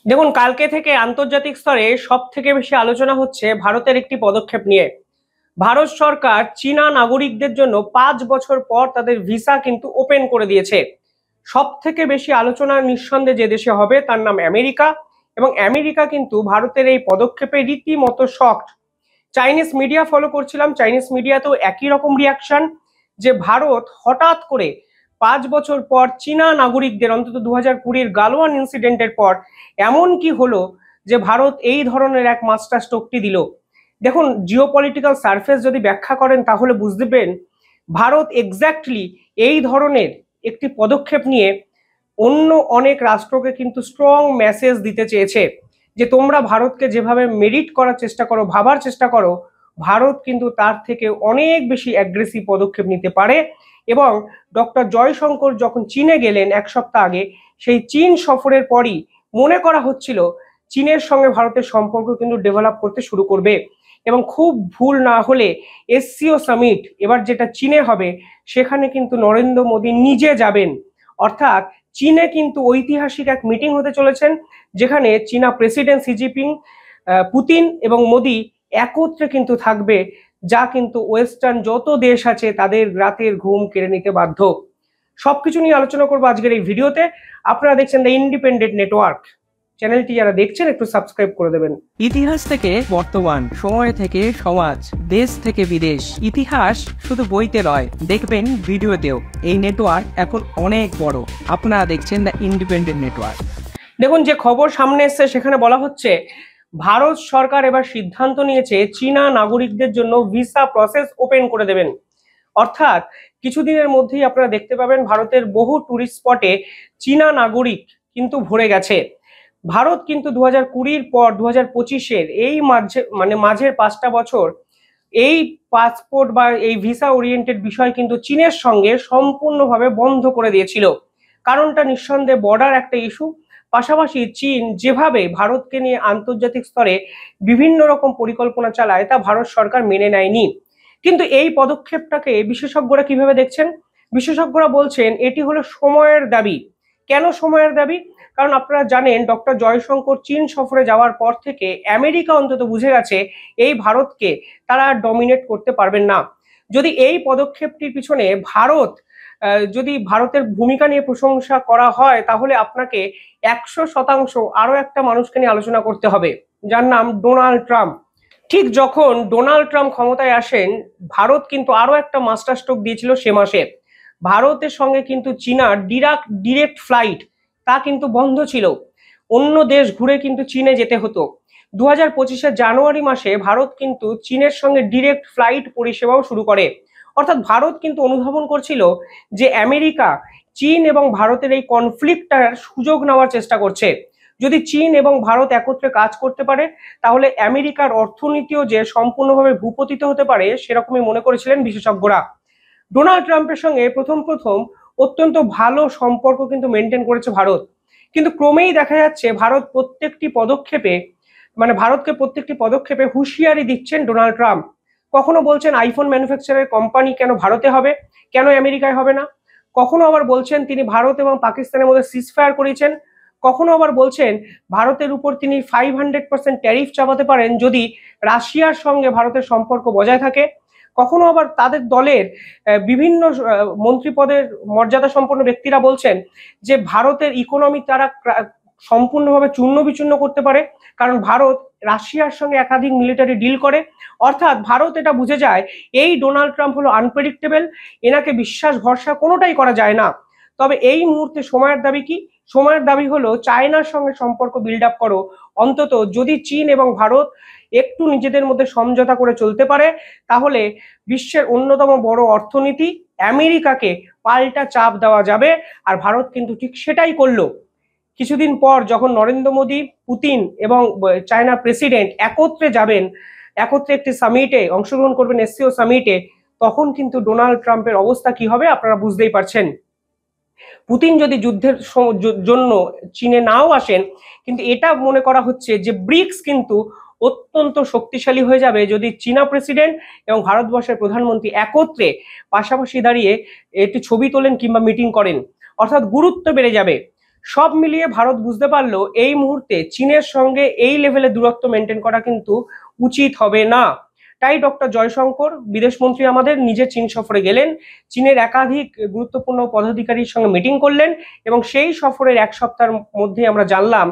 দেখুন, কালকে থেকে আন্তর্জাতিক স্তরে সব থেকে বেশি আলোচনা হচ্ছে ভারতের একটি পদক্ষেপ নিয়ে। ভারত সরকার চীনা নাগরিকদের জন্য 5 বছর পর তাদের ভিসা কিন্তু ওপেন করে দিয়েছে। সব থেকে বেশি আলোচনা নিঃসন্দেহে যে দেশে হবে তার নাম আমেরিকা, এবং আমেরিকা কিন্তু ভারতের এই পদক্ষেপে রীতিমতো শকড। চাইনিজ মিডিয়া ফলো করছিলাম, চাইনিজ মিডিয়াতেও একই রকম রিয়াকশন, যে ভারত হঠাৎ করে 5 বছর পর চীনা নাগরিকদের, অন্তত 2020-র গালওয়ান ইনসিডেন্টের পর এমন কি হলো যে ভারত এই ধরনের এক মাস্টার স্ট্রোকটি দিল। দেখুন, জিওপলিটিক্যাল সারফেস যদি ব্যাখ্যা করেন তাহলে বুঝতে পারবেন ভারত এক্স্যাক্টলি এই ধরনের একটি পদক্ষেপ নিয়ে অন্য অনেক রাষ্ট্রকে কিন্তু স্ট্রং মেসেজ দিতে চেয়েছে যে তোমরা ভারতকে যেভাবে মেরিট করার চেষ্টা করো, ভাবার চেষ্টা করো, ভারত কিন্তু তার থেকে অনেক বেশি অ্যাগ্রেসিভ পদক্ষেপ নিতে পারে। এবং ডক্টর জয়শঙ্কর যখন চীনে গেলেন 1 সপ্তাহ আগে, সেই চীন সফরের পরই মনে করা হচ্ছিল চীনের সঙ্গে ভারতের সম্পর্ক কিন্তু ডেভেলপ করতে শুরু করবে। এবং খুব ভুল না হলে এসসিও সামিট এবার যেটা চীনে হবে, সেখানে কিন্তু নরেন্দ্র মোদী নিজে যাবেন। অর্থাৎ চীনে কিন্তু ঐতিহাসিক এক মিটিং হতে চলেছেন, যেখানে চীনা প্রেসিডেন্ট শি জিনপিং, পুতিন এবং মোদি একত্রে কিন্তু থাকবে, যা কিন্তু ওয়েস্টার্ন যত দেশ আছে তাদের রাতের ঘুম কেড়ে নিতে বাধ্য। সবকিছু নিয়ে আলোচনা করবো আজকের এই ভিডিওতে। আপনারা দেখছেন দ্য ইন্ডিপেন্ডেন্ট নেটওয়ার্ক। চ্যানেলটি যারা দেখছেন একটু সাবস্ক্রাইব করে দেবেন। ইতিহাস থেকে বর্তমান, সময় থেকে সমাজ, দেশ থেকে বিদেশ, ইতিহাস শুধু বইতে নয়, দেখবেন ভিডিওতেও। এই নেটওয়ার্ক এখন অনেক বড়। আপনারা দেখছেন দ্য ইন্ডিপেন্ডেন্ট নেটওয়ার্ক। দেখুন, যে খবর সামনে এসছে সেখানে বলা হচ্ছে ভারত সরকার এবার সিদ্ধান্ত নিয়েছে চীনা নাগরিকদের জন্য ভিসা প্রসেস ওপেন করে দেবেন। অর্থাৎ কিছুদিনের মধ্যেই আপনারা দেখতে পাবেন ভারতের বহু টুরিস্ট স্পটে চীনা নাগরিক কিন্তু ভরে গেছে। ভারত কিন্তু 2020-র পর 2025-এর এই মাঝের 5টা বছর এই পাসপোর্ট বা এই ভিসা ওরিয়েন্টেড বিষয় কিন্তু চীনের সঙ্গে সম্পূর্ণভাবে বন্ধ করে দিয়েছিল। কারণটা নিঃসন্দেহে বর্ডার একটা ইস্যু, পাশাপাশি চীন যেভাবে ভারতকে নিয়ে আন্তর্জাতিক স্তরে বিভিন্ন রকম পরিকল্পনা চালায় তা ভারত সরকার মেনে নেয়নি। কিন্তু এই পদক্ষেপটাকে বিশেষজ্ঞরা কিভাবে দেখছেন? বিশেষজ্ঞরা বলছেন এটি হলো সময়ের দাবি। কেন সময়ের দাবি? কারণ আপনারা জানেন ডক্টর জয়শঙ্কর চীন সফরে যাওয়ার পর থেকে আমেরিকা অন্তত বুঝে গেছে এই ভারতকে তারা ডমিনেট করতে পারবেন না। যদি এই পদক্ষেপটির পিছনে যদি ভারতের ভূমিকা নিয়ে প্রশংসা করা হয়, তাহলে আপনাকে 100% আরো একটা মানুষকে নিয়ে আলোচনা করতে হবে, যার নাম ডোনাল্ড ট্রাম্প। ঠিক যখন ডোনাল্ড ট্রাম্প ক্ষমতায় আসেন, ভারত কিন্তু আরো একটা মাস্টার স্ট্রোক দিয়েছিল সে মাসে। ভারতের সঙ্গে কিন্তু চীনার ডিরেক্ট ফ্লাইট তা কিন্তু বন্ধ ছিল। অন্য দেশ ঘুরে কিন্তু চীনে যেতে হতো। 2025-এর জানুয়ারি মাসে ভারত কিন্তু চীনের সঙ্গে ডিরেক্ট ফ্লাইট পরিষেবাও শুরু করে। অর্থাৎ ভারত কিন্তু অনুধাবন করছিল যে আমেরিকা চীন এবং ভারতের এই কনফ্লিক্টটার সুযোগ নেওয়ার চেষ্টা করছে। যদি চীন এবং ভারত একত্রে কাজ করতে পারে, তাহলে আমেরিকার অর্থনীতিও যে সম্পূর্ণভাবে ভূপতিত হতে পারে, সেরকমই মনে করেছিলেন বিশেষজ্ঞরা। ডোনাল্ড ট্রাম্পের সঙ্গে প্রথম অত্যন্ত ভালো সম্পর্ক কিন্তু মেনটেন করেছে ভারত। কিন্তু ক্রমেই দেখা যাচ্ছে ভারতকে প্রত্যেকটি পদক্ষেপে হুঁশিয়ারি দিচ্ছেন ডোনাল্ড ট্রাম্প। কখনো বলছেন আইফোন ম্যানুফ্যাকচারের কোম্পানি কেন ভারতে হবে, কেন আমেরিকায় হবে না। কখনো আবার বলছেন তিনি ভারত এবং পাকিস্তানের মধ্যে সিজফায়ার করেছেন। কখনো আবার বলছেন ভারতের উপর তিনি 500% ট্যারিফ চাপাতে পারেন যদি রাশিয়ার সঙ্গে ভারতের সম্পর্ক বজায় থাকে। কখনো আবার তাদের দলের বিভিন্ন মন্ত্রী পদের মর্যাদা সম্পন্ন ব্যক্তিরা বলছেন যে ভারতের ইকোনমি তারা সম্পূর্ণভাবে চূর্ণ বিচূর্ণ করতে পারে, কারণ ভারত রাশিয়ার সঙ্গে একাধিক মিলিটারি ডিল করে। অর্থাৎ ভারত এটা বুঝে যায় এই ডোনাল্ড ট্রাম্প হলো আনপ্রেডিক্টেবল, এনাকে বিশ্বাস ভরসা কোনোটাই করা যায় না। তবে এই মুহূর্তে সময়ের দাবি কি? সময়ের দাবি হলো চায়নার সঙ্গে সম্পর্ক বিল্ড আপ করো। অন্তত যদি চীন এবং ভারত একটু নিজেদের মধ্যে সমঝোতা করে চলতে পারে, তাহলে বিশ্বের অন্যতম বড় অর্থনীতি আমেরিকাকে পাল্টা চাপ দেওয়া যাবে। আর ভারত কিন্তু ঠিক সেটাই করলো। কিছুদিন পর যখন নরেন্দ্র মোদী, পুতিন এবং চায়না প্রেসিডেন্ট একত্রে যাবেন, একত্রে একটি সামিটে অংশগ্রহণ করবেন, এসসিও সামিটে, তখন কিন্তু ডোনাল্ড ট্রাম্পের অবস্থা কি হবে আপনারা বুঝতেই পারছেন। পুতিন যদি যুদ্ধের জন্য চীনে নাও আসেন, কিন্তু এটা মনে করা হচ্ছে যে ব্রিক্স কিন্তু অত্যন্ত শক্তিশালী হয়ে যাবে যদি চীনা প্রেসিডেন্ট এবং ভারতবর্ষের প্রধানমন্ত্রী একত্রে পাশাপাশি দাঁড়িয়ে একটি ছবি তোলেন কিংবা মিটিং করেন। অর্থাৎ গুরুত্ব বেড়ে যাবে। সব মিলিয়ে ভারত বুঝতে পারলো এই মুহূর্তে চীনের সঙ্গে এই লেভেলে দূরত্ব মেনটেন করা কিন্তু উচিত হবে না। তাই ডক্টর জয়শঙ্কর বিদেশমন্ত্রী আমাদের নিজের চীন সফরে গেলেন, চীনের একাধিক গুরুত্বপূর্ণ পদাধিকারীর সঙ্গে মিটিং করলেন এবং সেই সফরের এক সপ্তাহের মধ্যে আমরা জানলাম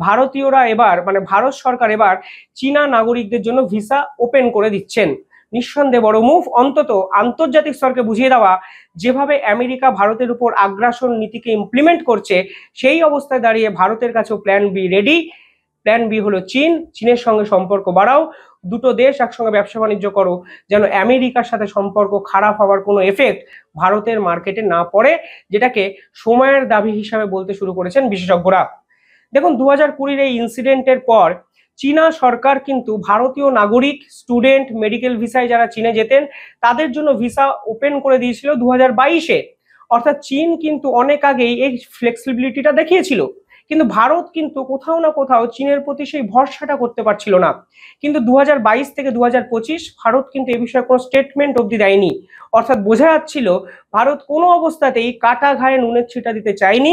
ভারতীয়রা এবার ভারত সরকার এবার চীনা নাগরিকদের জন্য ভিসা ওপেন করে দিচ্ছেন। নিঃসন্দেহে বড় মুভ, অন্তত আন্তর্জাতিক স্তরকে বুঝিয়ে দেওয়া যেভাবে আমেরিকা ভারতের উপর আগ্রাসন নীতিকে ইমপ্লিমেন্ট করছে, সেই অবস্থায় দাঁড়িয়ে ভারতের কাছেও plan B ready. Plan B হলো চীনের সঙ্গে সম্পর্ক বাড়াও, দুটো দেশ একসঙ্গে ব্যবসা বাণিজ্য করো, যেন আমেরিকার সাথে সম্পর্ক খারাপ হওয়ার কোনো এফেক্ট ভারতের মার্কেটে না পড়ে, যেটাকে সময়ের দাবি হিসাবে বলতে শুরু করেছেন বিশেষজ্ঞরা। দেখুন 2020 এই ইনসিডেন্টের পর চীনা সরকার কিন্তু ভারতীয় নাগরিক, স্টুডেন্ট, মেডিকেল ভিসায় যারা চীনে যেতেন তাদের জন্য ভিসা ওপেন করে দিয়েছিল 2022-এ। অর্থাৎ চীন কিন্তু অনেক আগেই এই ফ্লেক্সিবিলিটিটা দেখিয়েছিল, কিন্তু ভারত কিন্তু কোথাও না কোথাও চীনের প্রতি সেই ভরসাটা করতে পারছিল না। কিন্তু 2022 থেকে 2025 ভারত কিন্তু এই বিষয়ে কোনো স্টেটমেন্ট অবধি দেয়নি। অর্থাৎ বোঝা যাচ্ছিল ভারত কোনো অবস্থাতেই কাটা ঘায়ে নুনের ছিটা দিতে চায়নি,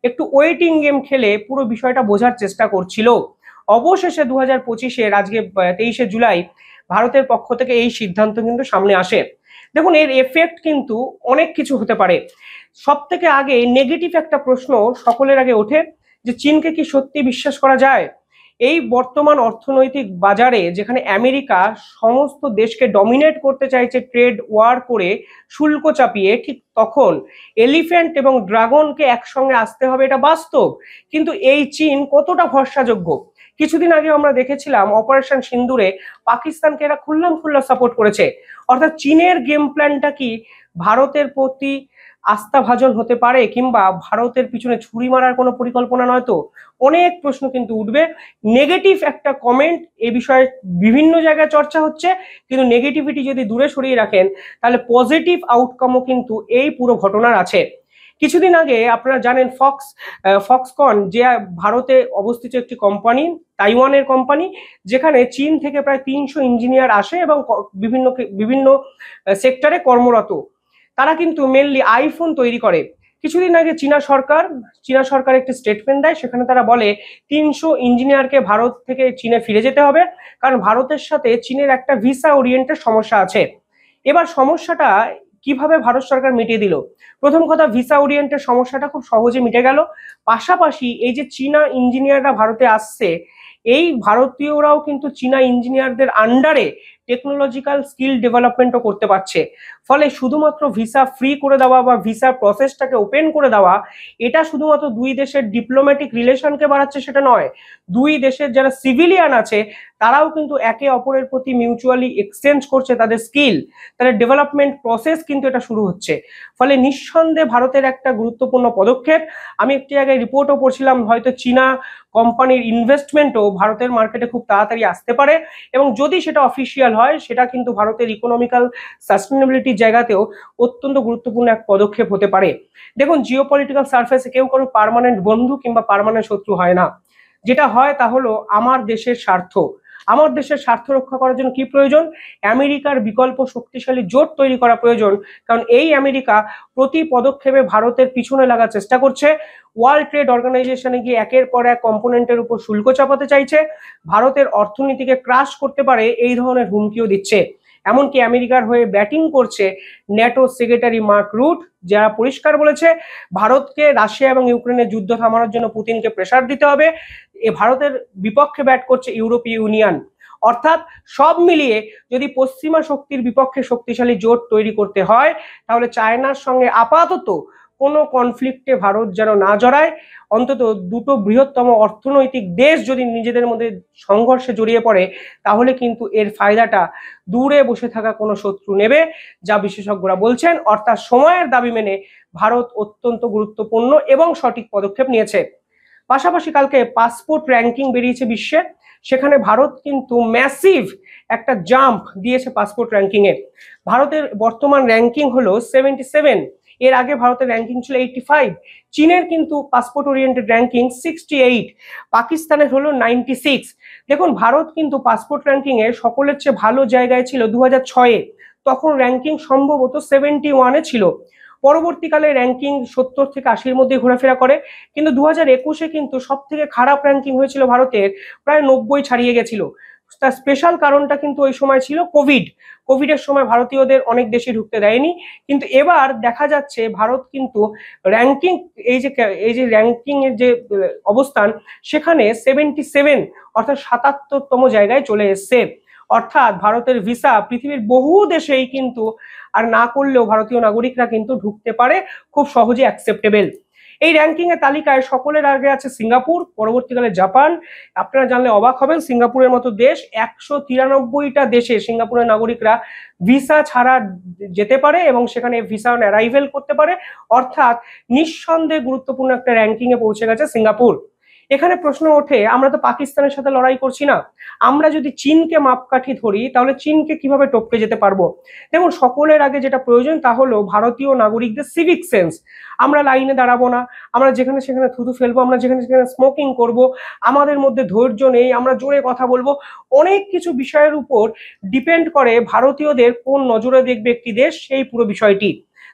একটু ওয়েটিং গেম খেলে পুরো বিষয়টা বোঝার চেষ্টা করছিল। অবশেষে 2025-এর আজকে 23শে জুলাই ভারতের পক্ষ থেকে এই সিদ্ধান্ত কিন্তু সামনে আসে। দেখুন এর এফেক্ট কিন্তু অনেক কিছু হতে পারে। সব থেকে আগে নেগেটিভ একটা প্রশ্ন সকলের আগে ওঠে যে চীনকে কি সত্যি বিশ্বাস করা যায়? এই বর্তমান অর্থনৈতিক বাজারে যেখানে আমেরিকা সমস্ত দেশকে ডমিনেট করতে চাইছে ট্রেড ওয়ার করে, শুল্ক চাপিয়ে, ঠিক তখন এলিফ্যান্ট এবং ড্রাগনকে একসঙ্গে আসতে হবে, এটা বাস্তব। কিন্তু এই চীন কতটা ভরসাযোগ্য? কিছুদিন আগে আমরা দেখেছিলাম অপারেশন সিন্দুরে পাকিস্তানকে এরা খুল্লাম খুল্লা সাপোর্ট করেছে। অর্থাৎ চীনের গেম প্ল্যানটা কি ভারতের প্রতি আস্থাভাজন হতে পারে, কিংবা ভারতের পিছনে ছুরি মারার কোনো পরিকল্পনা নয় তো? অনেক প্রশ্ন কিন্তু উঠবে। নেগেটিভ একটা কমেন্ট এ বিষয়ে বিভিন্ন জায়গায় চর্চা হচ্ছে, কিন্তু নেগেটিভিটি যদি দূরে সরিয়ে রাখেন তাহলে পজিটিভ আউটকামও কিন্তু এই পুরো ঘটনার আছে। কিছুদিন আগে আপনারা জানেন ফক্সকন যে ভারতে অবস্থিত একটি কোম্পানি, তাইওয়ানের কোম্পানি, যেখানে চীন থেকে প্রায় 300 ইঞ্জিনিয়ার আসে এবং বিভিন্ন বিভিন্ন সেক্টরে কর্মরত। তারা কিন্তু মেনলি আইফোন তৈরি করে। কিছুদিন আগে চীনা সরকার একটি স্টেটমেন্ট দেয়, সেখানে তারা বলে 300 ইঞ্জিনিয়ারকে ভারত থেকে চীনে ফিরে যেতে হবে, কারণ ভারতের সাথে চীনের একটা ভিসা ওরিয়েন্টেড সমস্যা আছে। এবার সমস্যাটা কিভাবে ভারত সরকার মিটিয়ে দিল? প্রথম কথা, ভিসা ওরিয়েন্টেড সমস্যাটা খুব সহজে মিটে গেল। পাশাপাশি এই যে চীনা ইঞ্জিনিয়াররা ভারতে আসছে, এই ভারতীয়রাও কিন্তু চীনা ইঞ্জিনিয়ারদের আন্ডারে টেকনোলজিক্যাল স্কিল ডেভেলপমেন্টও করতে পারছে। ফলে শুধুমাত্র ভিসা ফ্রি করে দেওয়া বা ভিসার প্রসেসটাকে ওপেন করে দেওয়া, এটা শুধুমাত্র দুই দেশের ডিপ্লোম্যাটিক রিলেশনকে বাড়াচ্ছে সেটা নয়, দুই দেশের যারা সিভিলিয়ান আছে তারাও কিন্তু একে অপরের প্রতি মিউচুয়ালি এক্সচেঞ্জ করছে তাদের স্কিল, তাদের ডেভেলপমেন্ট প্রসেস কিন্তু এটা শুরু হচ্ছে। ফলে নিঃসন্দেহে ভারতের একটা গুরুত্বপূর্ণ পদক্ষেপ। আমি একটি জায়গায় রিপোর্টও পড়ছিলাম, হয়তো চীনা কোম্পানির ইনভেস্টমেন্টও ভারতের মার্কেটে খুব তাড়াতাড়ি আসতে পারে, এবং যদি সেটা অফিসিয়াল হয় সেটা কিন্তু ভারতের ইকোনমিক্যাল সাস্টেনেবিলিটির জায়গাতেও অত্যন্ত গুরুত্বপূর্ণ এক পদক্ষেপ হতে পারে। দেখুন জিওপলিটিক্যাল সারফেসে কেউ কোনো পার্মানেন্ট বন্ধু কিংবা পার্মানেন্ট শত্রু হয় না। যেটা হয় তা হলো আমার দেশের স্বার্থ। আমার দেশের স্বার্থ রক্ষা করার জন্য কি প্রয়োজন? আমেরিকার বিকল্প শক্তিশালী জোট তৈরি করা প্রয়োজন, কারণ এই আমেরিকা প্রতি পদক্ষেপে ভারতের পিছনে লাগার চেষ্টা করছে। ওয়ার্ল্ড ট্রেড অর্গানাইজেশনে গিয়ে একের পর এক কম্পোনেন্টের উপর শুল্ক চাপাতে চাইছে, ভারতের অর্থনীতিকে ক্রাশ করতে পারে এই ধরনের হুমকিও দিচ্ছে। এমনকি আমেরিকার হয়ে ব্যাটিং করছে ন্যাটো সেক্রেটারি মার্ক রুট, যারা পরিষ্কার বলেছে ভারতকে রাশিয়া এবং ইউক্রেনের যুদ্ধ থামানোর জন্য পুতিনকে প্রেসার দিতে হবে। ভারতের বিপক্ষে ব্যাট করছে ইউরোপীয় ইউনিয়ন। অর্থাৎ সব মিলিয়ে যদি পশ্চিমা শক্তির বিপক্ষে শক্তিশালী জোট তৈরি করতে হয়, তাহলে চায়নার সঙ্গে আপাতত কোনো কনফ্লিক্টে ভারত যেন না জড়ায়। অন্তত দুটো বৃহত্তম অর্থনৈতিক দেশ যদি নিজেদের মধ্যে সংঘর্ষে জড়িয়ে পড়ে, তাহলে কিন্তু এর ফায়দাটা দূরে বসে থাকা কোনো শত্রু নেবে, যা বিশেষজ্ঞরা বলছেন। অর্থাৎ সময়ের দাবি মেনে ভারত অত্যন্ত গুরুত্বপূর্ণ এবং সঠিক পদক্ষেপ নিয়েছে। পাশাপাশি কালকে পাসপোর্ট র্যাঙ্কিং বেরিয়েছে বিশ্বে, সেখানে ভারত কিন্তু ম্যাসিভ একটা জাম্প দিয়েছে পাসপোর্ট র্যাঙ্কিং এ। ভারতের বর্তমান র্যাঙ্কিং হলো 77, এর আগে ভারতের র্যাঙ্কিং ছিল 85। চীনের কিন্তু পাসপোর্ট ওরিয়েন্টেড র্যাঙ্কিং 68, পাকিস্তানের হলো 96। দেখুন ভারত কিন্তু পাসপোর্ট র্যাঙ্কিং এ সকলের চেয়ে ভালো জায়গায় ছিল 2006-এ, তখন র্যাঙ্কিং সম্ভবত 71-এ ছিল। পরবর্তীকালে র্যাঙ্কিং 70 থেকে 80-র মধ্যে ঘোরাফেরা করে, কিন্তু 2021-এ কিন্তু সব থেকে খারাপ র্যাঙ্কিং হয়েছিল ভারতের, প্রায় 90 ছাড়িয়ে গেছিল। তার স্পেশাল কারণটা কিন্তু ওই সময় ছিল কোভিডের সময় ভারতীয়দের অনেক দেশে ঢুকতে দেয়নি। কিন্তু এবার দেখা যাচ্ছে ভারত কিন্তু র্যাঙ্কিং, এই যে র্যাঙ্কিং এর যে অবস্থান, সেখানে 77 অর্থাৎ 77তম জায়গায় চলে এসছে। অর্থাৎ ভারতের ভিসা পৃথিবীর বহু দেশেই কিন্তু আর না করলেও ভারতীয় নাগরিকরা কিন্তু ঢুকতে পারে, খুব সহজে অ্যাকসেপ্টেবল। এই র্যাঙ্কিং এর তালিকায় সকলের আগে আছে সিঙ্গাপুর, পরবর্তীকালে জাপান। আপনারা জানলে অবাক হবেন, সিঙ্গাপুরের মতো দেশ 193টা দেশে সিঙ্গাপুরের নাগরিকরা ভিসা ছাড়া যেতে পারে এবং সেখানে ভিসা অন অ্যারাইভেল করতে পারে। অর্থাৎ নিঃসন্দেহে গুরুত্বপূর্ণ একটা র্যাঙ্কিং এ পৌঁছে গেছে সিঙ্গাপুর। এখানে প্রশ্ন ওঠে, আমরা তো পাকিস্তানের সাথে লড়াই করছি না, আমরা যদি চীনকে মাপকাঠি ধরি তাহলে চীনকে কিভাবে টপকে যেতে পারবো? দেখুন, সকলের আগে যেটা প্রয়োজন তা হলো ভারতীয় নাগরিকদের সিভিক সেন্স। আমরা লাইনে দাঁড়াবো না, আমরা যেখানে সেখানে থুতু ফেলবো, আমরা যেখানে সেখানে স্মোকিং করব, আমাদের মধ্যে ধৈর্য নেই, আমরা জোরে কথা বলবো। অনেক কিছু বিষয়ের উপর ডিপেন্ড করে ভারতীয়দের কোন নজরে দেখবে একটি দেশ, সেই পুরো বিষয়টি।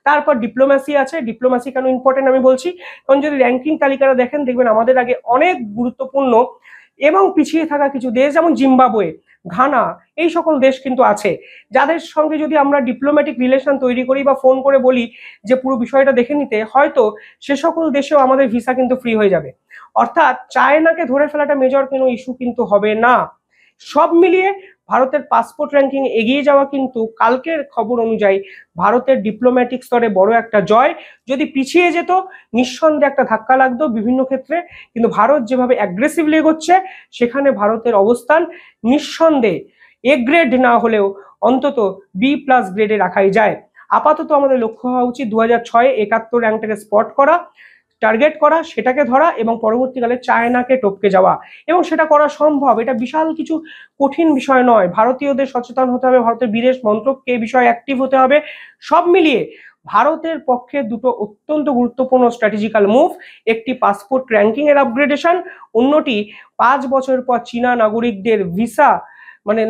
তারপর ডিপ্লোম্যাসি আছে। ডিপ্লোম্যাসি কেন ইম্পর্টেন্ট আমি বলছি, কারণ যদি র্যাঙ্কিং তালিকাটা দেখেন দেখবেন আমাদের আগে অনেক গুরুত্বপূর্ণ এবং পিছিয়ে থাকা কিছু দেশ, যেমন জিম্বাবুয়ে, ঘানা, এই সকল দেশ কিন্তু আছে, যাদের সঙ্গে যদি আমরা ডিপ্লোম্যাটিক রিলেশন তৈরি করি বা ফোন করে বলি যে পুরো বিষয়টা দেখে নিতে, হয়তো সে সকল দেশেও আমাদের ভিসা কিন্তু ফ্রি হয়ে যাবে। অর্থাৎ চায়নাকে ধরে ফেলাটা মেজর কোনো ইস্যু কিন্তু হবে না। সব মিলিয়ে ভারতের পাসপোর্ট র্যাঙ্কিং এগিয়ে যাওয়া কিন্তু কালকের খবর অনুযায়ী ভারতের ডিপ্লোম্যাটিক স্তরে বড় একটা জয়। যদি পিছিয়ে যেত নিঃসন্দেহে একটা ধাক্কা লাগতো বিভিন্ন ক্ষেত্রে, কিন্তু ভারত যেভাবে অ্যাগ্রেসিভলি এগোচ্ছে সেখানে ভারতের অবস্থান নিঃসন্দেহে এ গ্রেড না হলেও অন্তত B+ গ্রেডে রাখাই যায়। আপাতত আমাদের লক্ষ্য হওয়া উচিত 2006 71 র্যাঙ্কটাকে স্পট করা, টার্গেট করা, সেটাকে ধরা এবং পরবর্তীকালে চায়নাকে টপকে যাওয়া। এবং সেটা করা সম্ভব, এটা বিশাল কিছু কঠিন বিষয় নয়। ভারতীয়দের সচেতন হতে হবে, ভারতের বিদেশ মন্ত্রককে এই বিষয়ে অ্যাক্টিভ হতে হবে। সব মিলিয়ে ভারতের পক্ষে দুটো অত্যন্ত গুরুত্বপূর্ণ স্ট্র্যাটেজিক্যাল মুভ, একটি পাসপোর্ট র্যাঙ্কিং এর আপগ্রেডেশন, অন্যটি 5 বছর পর চীনা নাগরিকদের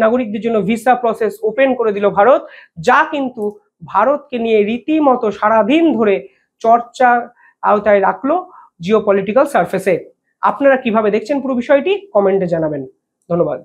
নাগরিকদের জন্য ভিসা প্রসেস ওপেন করে দিল ভারত, যা কিন্তু ভারতকে নিয়ে রীতিমতো সারাদিন ধরে চর্চার আওতায় রাখলো জিওপলিটিক্যাল সারফেসে। আপনারা কিভাবে দেখছেন পুরো বিষয়টি কমেন্টে জানাবেন। ধন্যবাদ।